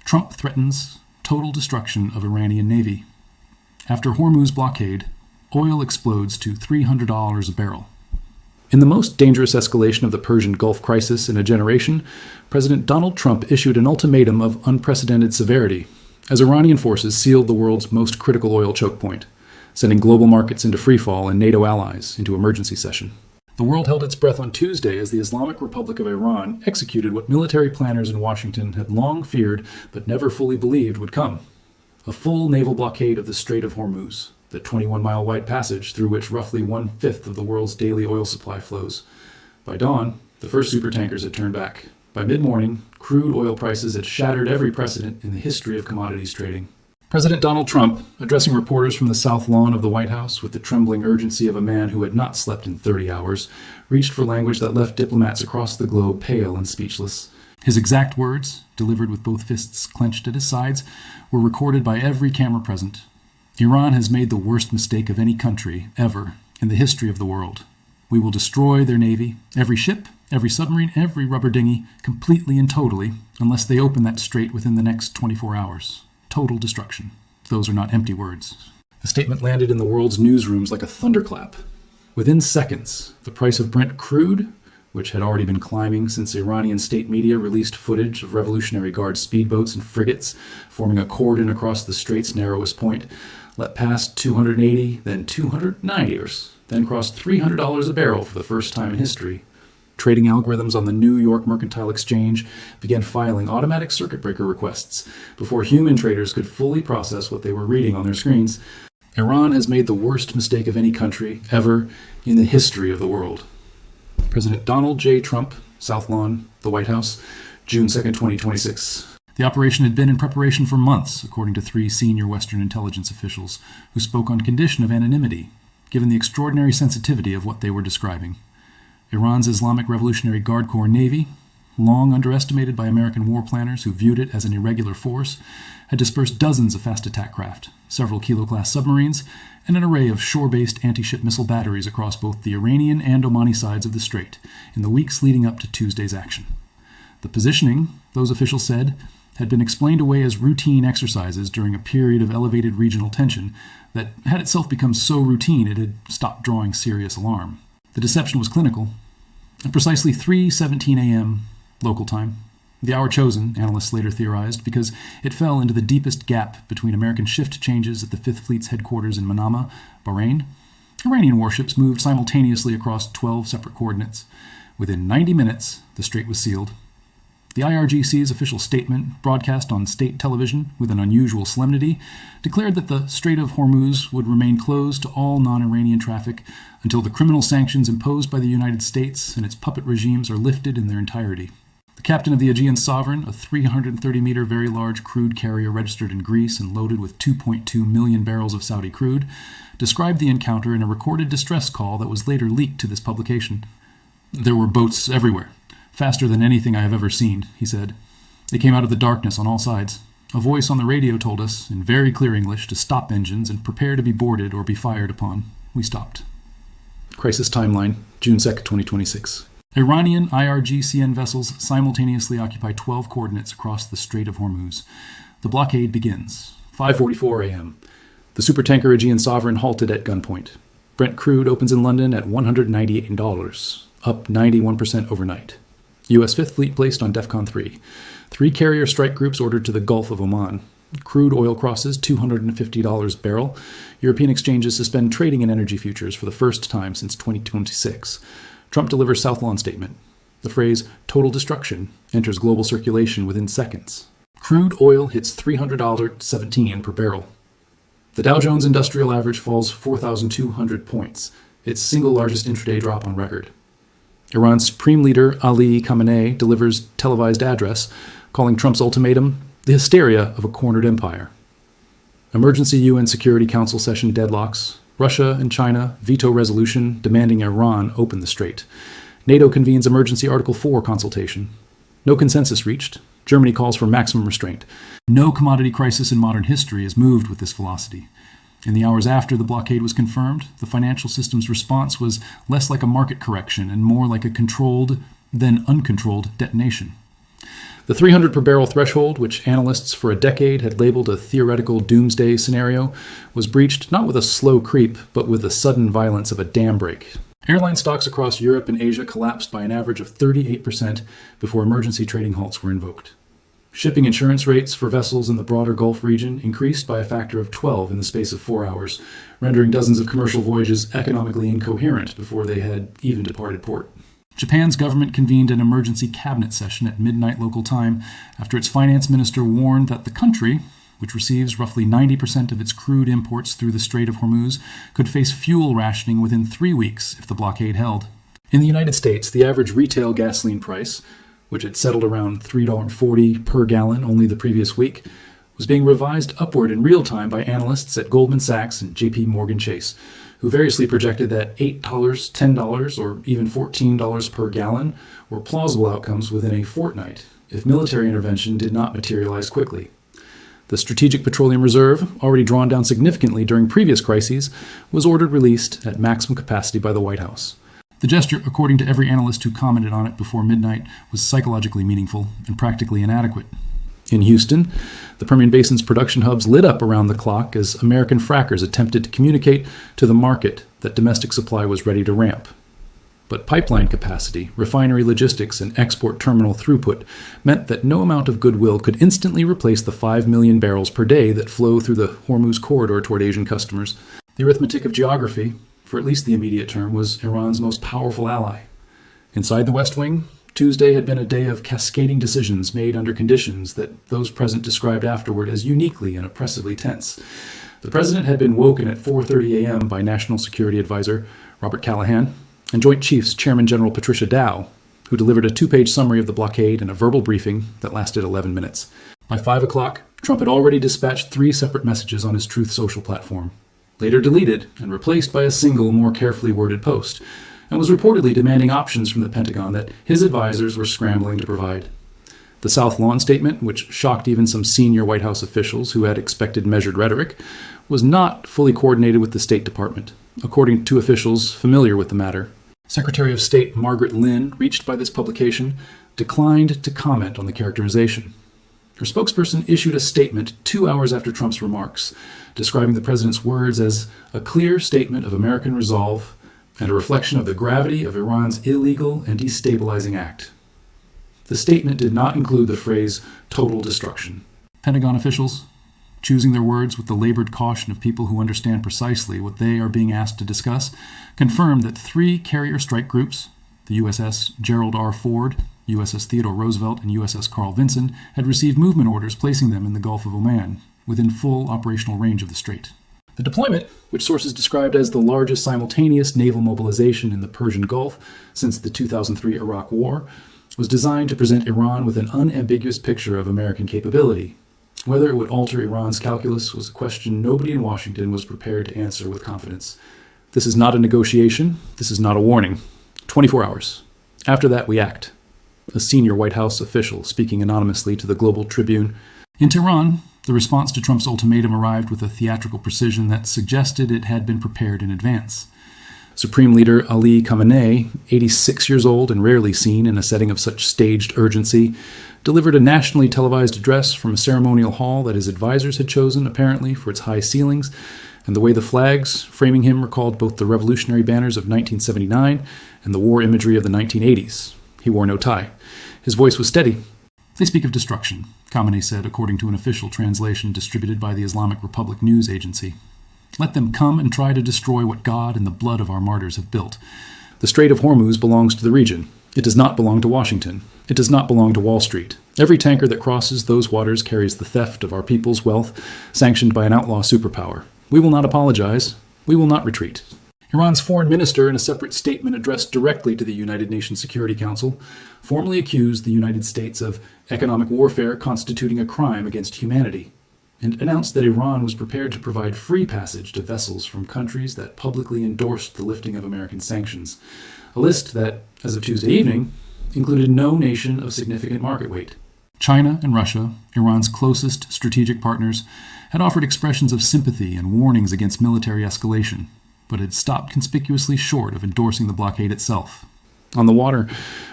Trump threatens total destruction of Iranian Navy. After Hormuz blockade, oil explodes to $300 a barrel. In the most dangerous escalation of the Persian Gulf crisis in a generation, President Donald Trump issued an ultimatum of unprecedented severity as Iranian forces sealed the world's most critical oil choke point, sending global markets into freefall and NATO allies into emergency session. The world held its breath on Tuesday as the Islamic Republic of Iran executed what military planners in Washington had long feared but never fully believed would come: a full naval blockade of the Strait of Hormuz, the 21-mile wide passage through which roughly one-fifth of the world's daily oil supply flows. By dawn, the first supertankers had turned back. By mid-morning, crude oil prices had shattered every precedent in the history of commodities trading. President Donald Trump, addressing reporters from the South Lawn of the White House with the trembling urgency of a man who had not slept in 30 hours, reached for language that left diplomats across the globe pale and speechless. His exact words, delivered with both fists clenched at his sides, were recorded by every camera present. Iran has made the worst mistake of any country ever in the history of the world. We will destroy their navy, every ship, every submarine, every rubber dinghy, completely and totally, unless they open that strait within the next 24 hours. Total destruction. Those are not empty words. The statement landed in the world's newsrooms like a thunderclap. Within seconds, the price of Brent crude, which had already been climbing since Iranian state media released footage of Revolutionary Guard speedboats and frigates forming a cordon across the strait's narrowest point, leapt past $280, then $290, then crossed $300 a barrel for the first time in history. Trading algorithms on the New York Mercantile Exchange began filing automatic circuit breaker requests before human traders could fully process what they were reading on their screens. Iran has made the worst mistake of any country ever in the history of the world. President Donald J. Trump, South Lawn, the White House, June 2nd, 2026. The operation had been in preparation for months, according to 3 senior Western intelligence officials who spoke on condition of anonymity, given the extraordinary sensitivity of what they were describing. Iran's Islamic Revolutionary Guard Corps Navy, long underestimated by American war planners who viewed it as an irregular force, had dispersed dozens of fast attack craft, several Kilo-class submarines, and an array of shore-based anti-ship missile batteries across both the Iranian and Omani sides of the strait in the weeks leading up to Tuesday's action. The positioning, those officials said, had been explained away as routine exercises during a period of elevated regional tension that had itself become so routine it had stopped drawing serious alarm. The deception was clinical. At precisely 3:17 a.m. local time, the hour chosen, analysts later theorized, because it fell into the deepest gap between American shift changes at the Fifth Fleet's headquarters in Manama, Bahrain. Iranian warships moved simultaneously across 12 separate coordinates. Within 90 minutes, the strait was sealed. The IRGC's official statement, broadcast on state television with an unusual solemnity, declared that the Strait of Hormuz would remain closed to all non-Iranian traffic until the criminal sanctions imposed by the United States and its puppet regimes are lifted in their entirety. The captain of the Aegean Sovereign, a 330-meter very large crude carrier registered in Greece and loaded with 2.2 million barrels of Saudi crude, described the encounter in a recorded distress call that was later leaked to this publication. "There were boats everywhere. Faster than anything I have ever seen," he said. "They came out of the darkness on all sides. A voice on the radio told us, in very clear English, to stop engines and prepare to be boarded or be fired upon. We stopped." Crisis timeline, June 2nd, 2026. Iranian IRGCN vessels simultaneously occupy 12 coordinates across the Strait of Hormuz. The blockade begins. 5:44 a.m. The supertanker Aegean Sovereign halted at gunpoint. Brent crude opens in London at $198, up 91% overnight. U.S. Fifth Fleet placed on DEFCON 3. 3 carrier strike groups ordered to the Gulf of Oman. Crude oil crosses $250 a barrel. European exchanges suspend trading in energy futures for the first time since 2026. Trump delivers South Lawn statement. The phrase "total destruction" enters global circulation within seconds. Crude oil hits $300.17 per barrel. The Dow Jones Industrial Average falls 4,200 points, its single largest intraday drop on record. Iran's Supreme Leader Ali Khamenei delivers televised address, calling Trump's ultimatum the hysteria of a cornered empire. Emergency UN Security Council session deadlocks. Russia and China veto resolution demanding Iran open the strait. NATO convenes emergency Article 4 consultation. No consensus reached. Germany calls for maximum restraint. No commodity crisis in modern history has moved with this velocity. In the hours after the blockade was confirmed, the financial system's response was less like a market correction and more like a controlled, then uncontrolled detonation. The 300 per barrel threshold, which analysts for a decade had labeled a theoretical doomsday scenario, was breached not with a slow creep, but with the sudden violence of a dam break. Airline stocks across Europe and Asia collapsed by an average of 38% before emergency trading halts were invoked. Shipping insurance rates for vessels in the broader Gulf region increased by a factor of 12 in the space of 4 hours, rendering dozens of commercial voyages economically incoherent before they had even departed port. Japan's government convened an emergency cabinet session at midnight local time after its finance minister warned that the country, which receives roughly 90% of its crude imports through the Strait of Hormuz, could face fuel rationing within 3 weeks if the blockade held. In the United States, the average retail gasoline price, which had settled around $3.40 per gallon only the previous week, was being revised upward in real time by analysts at Goldman Sachs and J.P. Morgan Chase, who variously projected that $8, $10, or even $14 per gallon were plausible outcomes within a fortnight if military intervention did not materialize quickly. The Strategic Petroleum Reserve, already drawn down significantly during previous crises, was ordered released at maximum capacity by the White House. The gesture, according to every analyst who commented on it before midnight, was psychologically meaningful and practically inadequate. In Houston, the Permian Basin's production hubs lit up around the clock as American frackers attempted to communicate to the market that domestic supply was ready to ramp. But pipeline capacity, refinery logistics, and export terminal throughput meant that no amount of goodwill could instantly replace the 5 million barrels per day that flow through the Hormuz corridor toward Asian customers. The arithmetic of geography, for at least the immediate term, was Iran's most powerful ally. Inside the West Wing, Tuesday had been a day of cascading decisions made under conditions that those present described afterward as uniquely and oppressively tense. The president had been woken at 4:30 a.m. by National Security Advisor Robert Callahan and Joint Chiefs Chairman General Patricia Dow, who delivered a 2-page summary of the blockade and a verbal briefing that lasted 11 minutes. By 5 o'clock, Trump had already dispatched 3 separate messages on his Truth Social platform, later deleted and replaced by a single, more carefully worded post, and was reportedly demanding options from the Pentagon that his advisors were scrambling to provide. The South Lawn statement, which shocked even some senior White House officials who had expected measured rhetoric, was not fully coordinated with the State Department, according to officials familiar with the matter. Secretary of State Margaret Lynn, reached by this publication, declined to comment on the characterization. Her spokesperson issued a statement 2 hours after Trump's remarks, describing the president's words as a clear statement of American resolve and a reflection of the gravity of Iran's illegal and destabilizing act. The statement did not include the phrase total destruction. Pentagon officials, choosing their words with the labored caution of people who understand precisely what they are being asked to discuss, confirmed that 3 carrier strike groups, the USS Gerald R. Ford, USS Theodore Roosevelt, and USS Carl Vinson, had received movement orders placing them in the Gulf of Oman, within full operational range of the strait. The deployment, which sources described as the largest simultaneous naval mobilization in the Persian Gulf since the 2003 Iraq War, was designed to present Iran with an unambiguous picture of American capability. Whether it would alter Iran's calculus was a question nobody in Washington was prepared to answer with confidence. This is not a negotiation. This is not a warning. 24 hours. After that, we act. A senior White House official speaking anonymously to the Global Tribune. In Tehran, the response to Trump's ultimatum arrived with a theatrical precision that suggested it had been prepared in advance. Supreme Leader Ali Khamenei, 86 years old and rarely seen in a setting of such staged urgency, delivered a nationally televised address from a ceremonial hall that his advisors had chosen, apparently, for its high ceilings, and the way the flags framing him recalled both the revolutionary banners of 1979 and the war imagery of the 1980s. He wore no tie. His voice was steady. They speak of destruction, Khamenei said, according to an official translation distributed by the Islamic Republic News Agency. Let them come and try to destroy what God and the blood of our martyrs have built. The Strait of Hormuz belongs to the region. It does not belong to Washington. It does not belong to Wall Street. Every tanker that crosses those waters carries the theft of our people's wealth, sanctioned by an outlaw superpower. We will not apologize. We will not retreat. Iran's foreign minister, in a separate statement addressed directly to the United Nations Security Council, formally accused the United States of economic warfare constituting a crime against humanity, and announced that Iran was prepared to provide free passage to vessels from countries that publicly endorsed the lifting of American sanctions, a list that, as of Tuesday evening, included no nation of significant market weight. China and Russia, Iran's closest strategic partners, had offered expressions of sympathy and warnings against military escalation, but had stopped conspicuously short of endorsing the blockade itself. On the water,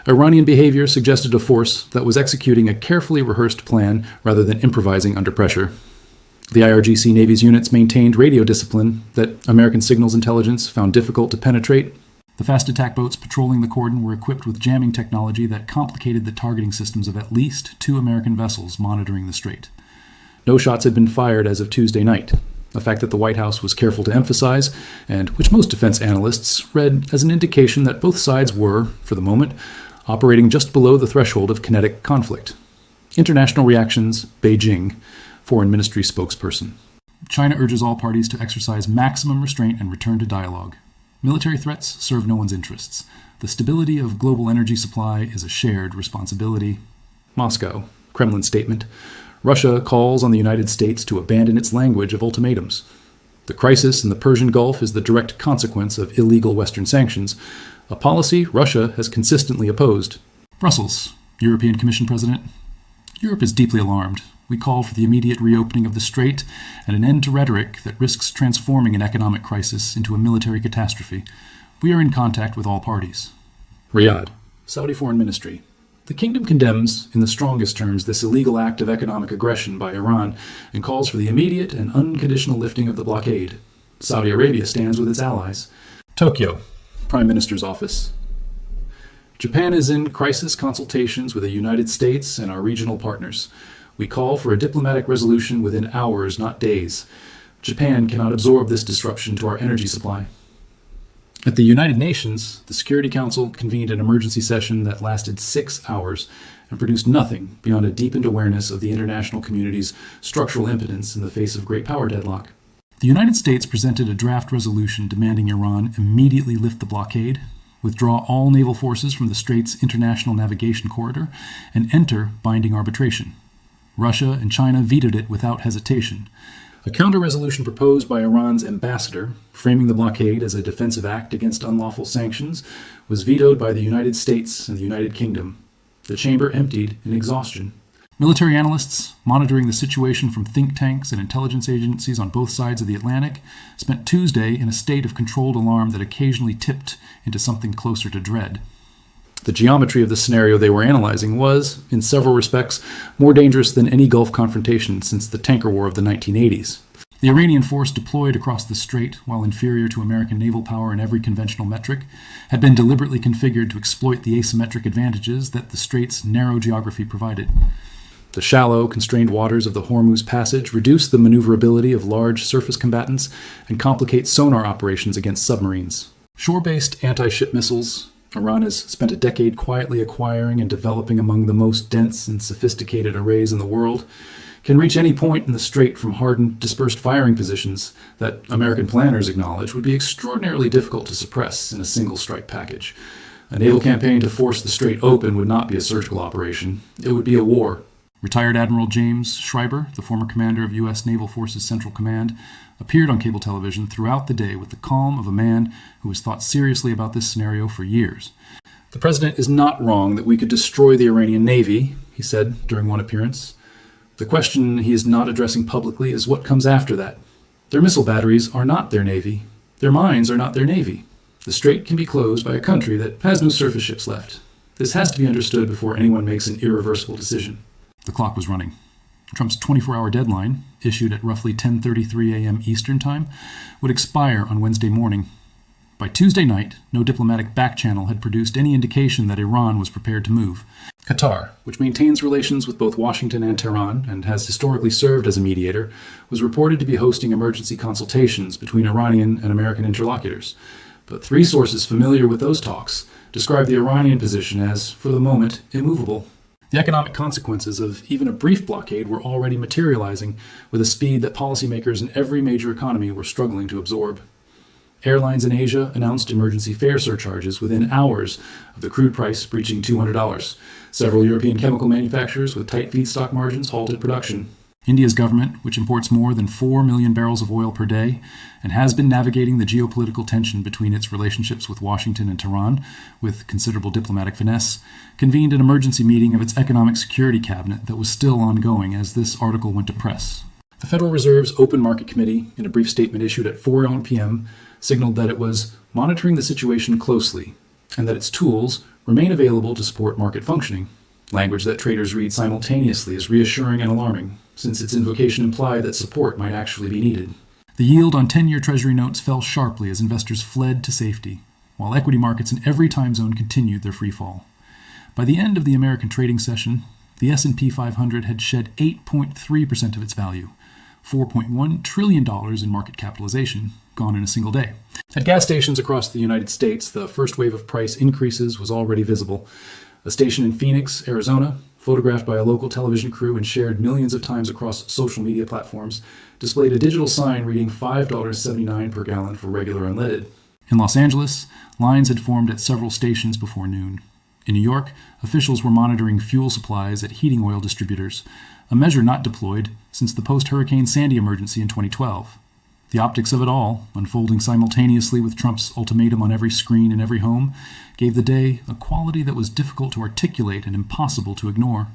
Iranian behavior suggested a force that was executing a carefully rehearsed plan rather than improvising under pressure. The IRGC Navy's units maintained radio discipline that American signals intelligence found difficult to penetrate. The fast attack boats patrolling the cordon were equipped with jamming technology that complicated the targeting systems of at least 2 American vessels monitoring the strait. No shots had been fired as of Tuesday night, a fact that the White House was careful to emphasize, and which most defense analysts read as an indication that both sides were, for the moment, operating just below the threshold of kinetic conflict. International reactions, Beijing, Foreign Ministry spokesperson. China urges all parties to exercise maximum restraint and return to dialogue. Military threats serve no one's interests. The stability of global energy supply is a shared responsibility. Moscow, Kremlin statement. Russia calls on the United States to abandon its language of ultimatums. The crisis in the Persian Gulf is the direct consequence of illegal Western sanctions, a policy Russia has consistently opposed. Brussels, European Commission President. Europe is deeply alarmed. We call for the immediate reopening of the strait and an end to rhetoric that risks transforming an economic crisis into a military catastrophe. We are in contact with all parties. Riyadh, Saudi Foreign Ministry. The kingdom condemns, in the strongest terms, this illegal act of economic aggression by Iran and calls for the immediate and unconditional lifting of the blockade. Saudi Arabia stands with its allies. Tokyo, Prime Minister's Office. Japan is in crisis consultations with the United States and our regional partners. We call for a diplomatic resolution within hours, not days. Japan cannot absorb this disruption to our energy supply. At the United Nations, the Security Council convened an emergency session that lasted 6 hours and produced nothing beyond a deepened awareness of the international community's structural impotence in the face of great power deadlock. The United States presented a draft resolution demanding Iran immediately lift the blockade, withdraw all naval forces from the Strait's international navigation corridor, and enter binding arbitration. Russia and China vetoed it without hesitation. A counter-resolution proposed by Iran's ambassador, framing the blockade as a defensive act against unlawful sanctions, was vetoed by the United States and the United Kingdom. The chamber emptied in exhaustion. Military analysts, monitoring the situation from think tanks and intelligence agencies on both sides of the Atlantic, spent Tuesday in a state of controlled alarm that occasionally tipped into something closer to dread. The geometry of the scenario they were analyzing was, in several respects, more dangerous than any Gulf confrontation since the tanker war of the 1980s. The Iranian force deployed across the strait, while inferior to American naval power in every conventional metric, had been deliberately configured to exploit the asymmetric advantages that the strait's narrow geography provided. The shallow, constrained waters of the Hormuz Passage reduce the maneuverability of large surface combatants and complicate sonar operations against submarines. Shore-based anti-ship missiles, Iran has spent a decade quietly acquiring and developing among the most dense and sophisticated arrays in the world, can reach any point in the strait from hardened, dispersed firing positions that American planners acknowledge would be extraordinarily difficult to suppress in a single strike package. A naval campaign to force the strait open would not be a surgical operation. It would be a war. Retired Admiral James Schreiber, the former commander of U.S. Naval Forces Central Command, appeared on cable television throughout the day with the calm of a man who has thought seriously about this scenario for years. The president is not wrong that we could destroy the Iranian Navy, he said during one appearance. The question he is not addressing publicly is what comes after that. Their missile batteries are not their navy. Their mines are not their navy. The strait can be closed by a country that has no surface ships left. This has to be understood before anyone makes an irreversible decision. The clock was running. Trump's 24-hour deadline, issued at roughly 10:33 a.m. Eastern Time, would expire on Wednesday morning. By Tuesday night, no diplomatic back-channel had produced any indication that Iran was prepared to move. Qatar, which maintains relations with both Washington and Tehran and has historically served as a mediator, was reported to be hosting emergency consultations between Iranian and American interlocutors. But 3 sources familiar with those talks described the Iranian position as, for the moment, immovable. The economic consequences of even a brief blockade were already materializing with a speed that policymakers in every major economy were struggling to absorb. Airlines in Asia announced emergency fare surcharges within hours of the crude price breaching $200. Several European chemical manufacturers with tight feedstock margins halted production. India's government, which imports more than 4 million barrels of oil per day and has been navigating the geopolitical tension between its relationships with Washington and Tehran with considerable diplomatic finesse, convened an emergency meeting of its Economic Security Cabinet that was still ongoing as this article went to press. The Federal Reserve's Open Market Committee, in a brief statement issued at 4 p.m., signaled that it was monitoring the situation closely, and that its tools remain available to support market functioning, language that traders read simultaneously as reassuring and alarming, since its invocation implied that support might actually be needed. The yield on 10-year Treasury notes fell sharply as investors fled to safety, while equity markets in every time zone continued their free fall. By the end of the American trading session, the S&P 500 had shed 8.3% of its value, $4.1 trillion in market capitalization, gone in a single day. At gas stations across the United States, the first wave of price increases was already visible. A station in Phoenix, Arizona, photographed by a local television crew and shared millions of times across social media platforms, displayed a digital sign reading $5.79 per gallon for regular unleaded. In Los Angeles, lines had formed at several stations before noon. In New York, officials were monitoring fuel supplies at heating oil distributors, a measure not deployed since the post-Hurricane Sandy emergency in 2012. The optics of it all, unfolding simultaneously with Trump's ultimatum on every screen in every home, gave the day a quality that was difficult to articulate and impossible to ignore.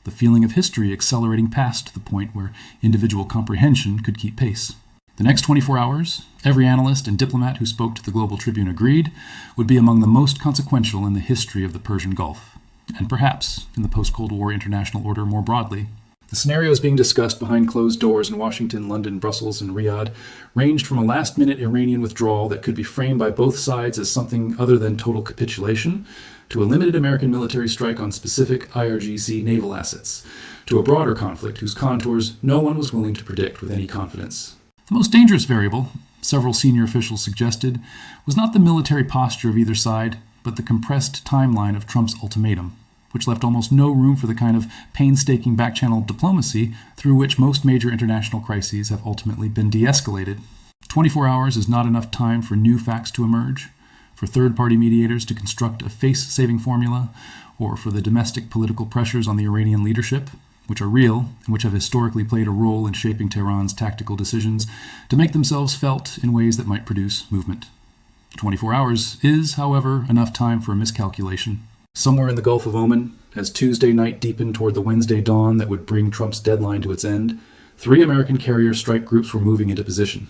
The feeling of history accelerating past the point where individual comprehension could keep pace. The next 24 hours, every analyst and diplomat who spoke to the Global Tribune agreed, would be among the most consequential in the history of the Persian Gulf, and perhaps in the post-Cold War international order more broadly. The scenarios being discussed behind closed doors in Washington, London, Brussels, and Riyadh ranged from a last-minute Iranian withdrawal that could be framed by both sides as something other than total capitulation, to a limited American military strike on specific IRGC naval assets, to a broader conflict whose contours no one was willing to predict with any confidence. The most dangerous variable, several senior officials suggested, was not the military posture of either side, but the compressed timeline of Trump's ultimatum, which left almost no room for the kind of painstaking back-channel diplomacy through which most major international crises have ultimately been de-escalated. 24 hours is not enough time for new facts to emerge, for third-party mediators to construct a face-saving formula, or for the domestic political pressures on the Iranian leadership, which are real and which have historically played a role in shaping Tehran's tactical decisions, to make themselves felt in ways that might produce movement. 24 hours is, however, enough time for a miscalculation. Somewhere in the Gulf of Oman, as Tuesday night deepened toward the Wednesday dawn that would bring Trump's deadline to its end, 3 American carrier strike groups were moving into position.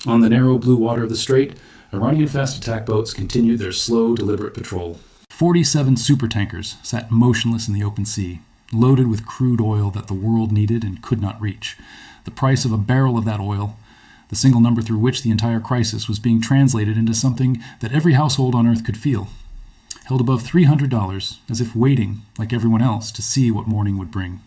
On the narrow blue water of the strait, Iranian fast attack boats continued their slow, deliberate patrol. 47 supertankers sat motionless in the open sea, loaded with crude oil that the world needed and could not reach. The price of a barrel of that oil, the single number through which the entire crisis was being translated into something that every household on Earth could feel, held above $300, as if waiting, like everyone else, to see what morning would bring.